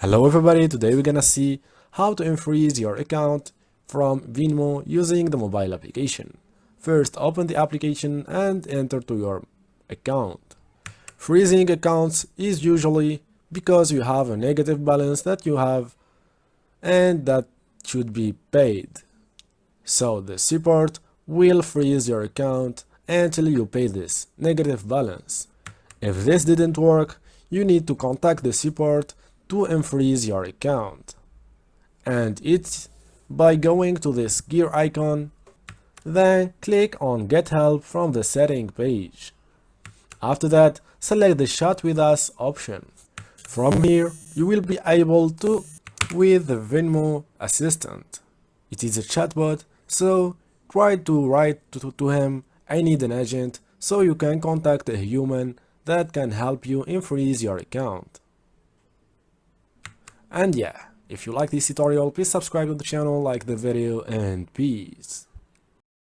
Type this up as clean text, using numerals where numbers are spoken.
Hello everybody, today we're gonna see how to unfreeze your account from Venmo using the mobile application. First, open the application and enter to your account. Freezing accounts is usually because you have a negative balance that you have and that should be paid. So the support will freeze your account until you pay this negative balance. If this didn't work, you need to contact the support to unfreeze your account. And it's by going to this gear icon, then click on Get Help from the setting page. After that, select the Chat with Us option. From here, you will be able to with the Venmo assistant. It is a chatbot, so try to write to him, I need an agent, so you can contact a human that can help you unfreeze your account. And yeah, if you like this tutorial, please subscribe to the channel, like the video, and peace.